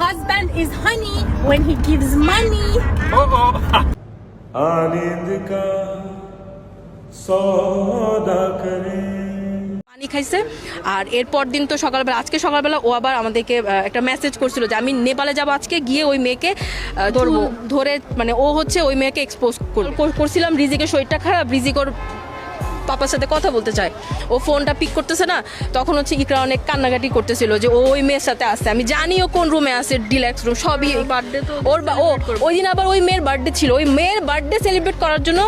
husband is honey when he gives money. आनंद का सौदा करें। পানি খাইছে। আর এরপর দিন তো সকালবেলা, আজকে সকালবেলা ও আবার আমাদেরকে একটা মেসেজ করছিল যে আমি নেপালে যাব আজকে, গিয়ে ওই মেয়েকে ধরবো, ধরে মানে ও হচ্ছে ওই মেয়েকে এক্সপোজ করছিলাম। রিজিকের শরীরটা খারাপ, রিজিক ওর পাপার সাথে কথা বলতে চায়, ও ফোনটা পিক করতেছে না। তখন হচ্ছে ইকরা অনেক কান্নাকাটি করতেছিল যে ও ওই মেয়ের সাথে আসছে, আমি জানি ও কোন রুমে আছে, ডিলাক্স রুম সবই। বার্থডে তো ওর, ও ওই দিন আবার ওই মেয়ের বার্থডে ছিল, ওই মেয়ের বার্থডে সেলিব্রেট করার জন্য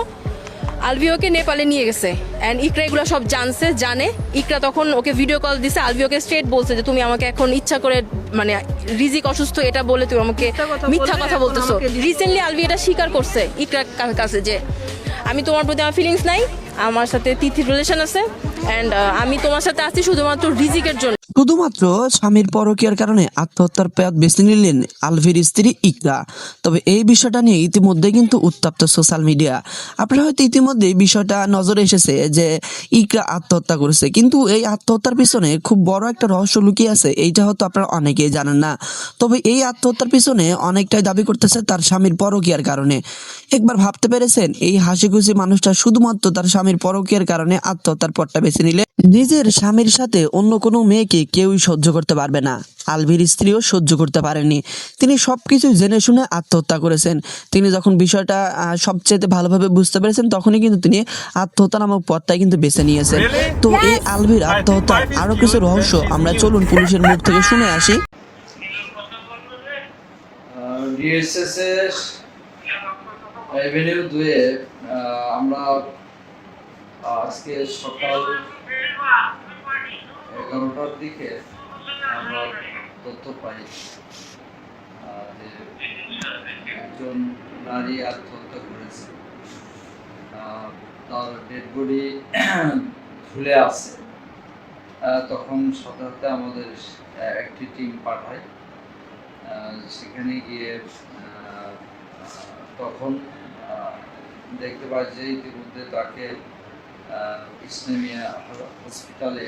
আলভিওকে নেপালে নিয়ে গেছে। অ্যান্ড ইকরা এগুলো সব জানে। ইকরা তখন ওকে ভিডিও কল দিছে, আলভিওকে স্ট্রেট বলছে যে তুমি আমাকে এখন ইচ্ছা করে, মানে রিজিক অসুস্থ এটা বলে তুমি আমাকে মিথ্যা কথা বলতেছো। রিসেন্টলি আলভি এটা স্বীকার করছে ইকরার কাছে যে আমি তোমার প্রতি আমার ফিলিংস নাই, আমার সাথে তিথির রিলেশন আছে, অ্যান্ড আমি তোমার সাথে আছি শুধুমাত্র রিজিকের জন্য। শুধুমাত্র স্বামীর পরকীয়ার কারণে আত্মহত্যার পথ বেছে নিলেন আলভির স্ত্রী ইকরা। তবে এই বিষয়টা নিয়ে ইতিমধ্যে কিন্তু উত্তপ্ত সোশ্যাল মিডিয়া। আপনারা হয়তো ইতিমধ্যে বিষয়টা নজরে এসেছে যে ইকরা আত্মহত্যা করেছে, কিন্তু এই আত্মহত্যার পিছনে খুব বড় একটা রহস্য লুকিয়ে আছে, এইটা হয়তো আপনারা অনেকেই জানেন না। তবে এই আত্মহত্যার পিছনে অনেকটাই দাবি করতেছে তার স্বামীর পরকীয়ার কারণে। একবার ভাবতে পেরেছেন এই হাসি খুশি মানুষটা শুধুমাত্র তার স্বামীর পরকীয়ার কারণে আত্মহত্যার পথটা বেছে নিলে? নিজের স্বামীর সাথে অন্য কোনো মেয়েকে কেউই সহ্য করতে পারবে না, আলভির স্ত্রীও সহ্য করতে পারেনি। তিনি সবকিছু জেনে শুনে আত্মহত্যা করেছেন। তিনি যখন বিষয়টা সবচেয়ে ভালোভাবে বুঝতে পেরেছেন, তখনই কিন্তু তিনি আত্মহত্যা নামক পথটাই কিন্তু বেছে নিয়েছেন। তো এই আলভির আত্মহত্যার আরো কিছু রহস্য আমরা চলুন পুলিশের মুখ থেকে শুনে আসি। ডিএসএস এভিনিউ 2 এ আমরা আজকে সকাল 11টার দিকে আমরা তথ্য পাই যে একজন নারী আত্মহত্যা করেছে। তার ডেড বডি ঝুলে আছে। তখন সাথে সাথে আমাদের একটি টিম পাঠায়, সেখানে গিয়ে তখন দেখতে পাই যে ইতিমধ্যে তাকে ইসলামিয়া হসপিটালে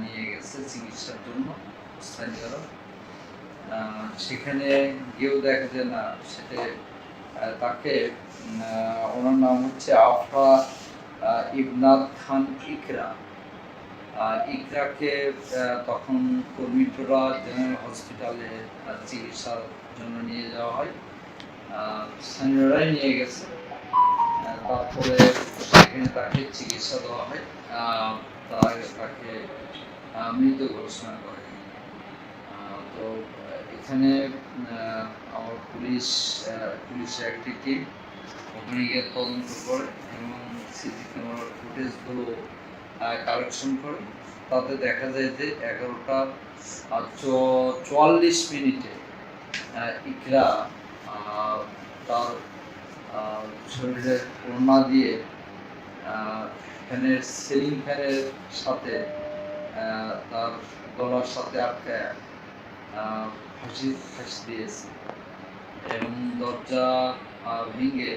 নিয়ে গেছে চিকিৎসার জন্য স্থানীয়রা। সেখানে গিয়েও দেখা যায় না, সেটা তাকে, ওনার নাম হচ্ছে আফরা ইবনাত খান ইকরা। ইকরাকে তখন কর্মীটোলা জেনারেল হসপিটালে চিকিৎসার জন্য নিয়ে যাওয়া হয়, স্থানীয়রাই নিয়ে গেছে। তারপরে সেখানে তাকে চিকিৎসা দেওয়া হয়, তাকে মৃত ঘোষণা করে। তো এখানে আমার পুলিশের একটি টিম ওখানে গিয়ে তদন্ত করে এবং সিসি ক্যামেরার ফুটেজগুলো কালেকশন করে। তাতে দেখা যায় যে 11:44 ইকরা তার শরীরে ওড়না দিয়ে ফ্যানের সিলিং ফ্যানের সাথে তার গলার সাথে আটকায় ফাঁসি দিয়েছে এবং দরজা ভেঙে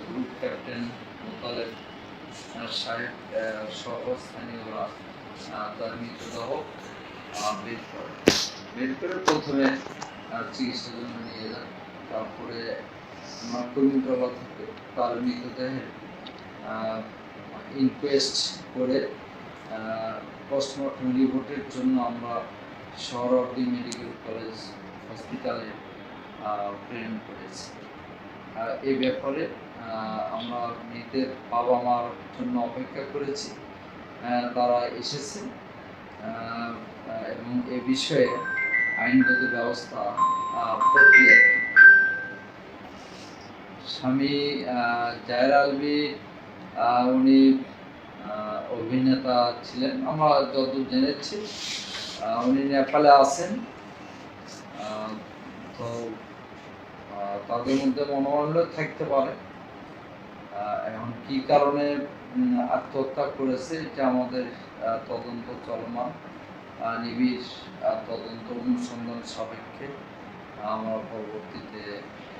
গ্রুপ ক্যাপ্টেন মোতালেব সাহেব সহ স্থানীয়রা তার মৃতদেহ বের করে প্রথমে চিকিৎসার জন্য নিয়ে যায়। তারপরে আমরা কর্মীটোলা থেকে তার মৃতদেহের ইনকোয়েস্ট করে পোস্টমর্টম রিপোর্টের জন্য আমরা সোহরাওয়ার্দী মেডিকেল কলেজ হসপিটালে প্রেরণ করেছি। এই ব্যাপারে আমরা মৃতের বাবা মার জন্য অপেক্ষা করেছি, তারা এসেছে এবং এ বিষয়ে আইনগত ব্যবস্থা প্রক্রিয়া। স্বামী জায়ের আলভী উনি অভিনেতা ছিলেন, আমরা যতদূর জেনেছি উনি নেপালে আছেন। তো তাদের মধ্যে মনোমাল্য থাকতে পারে। এখন কি কারণে আত্মহত্যা করেছে এটা আমাদের তদন্ত চলমান, নিবিড় তদন্ত অনুসন্ধান সাপেক্ষে আমরা পরবর্তীতে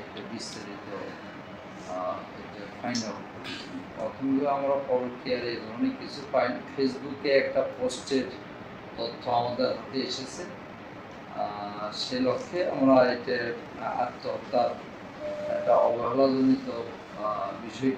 একটা বিস্তারিত ফাইন্ড আউট করি। প্রথমে আমরা পরকীয়ার এই ধরনের কিছু পাই। ফেসবুকে একটা পোস্টের তথ্য আমাদের হাতে এসেছে, সে লক্ষ্যে আমরা এতে আত্মহত্যার একটা অবহেলাজনিত বিষয়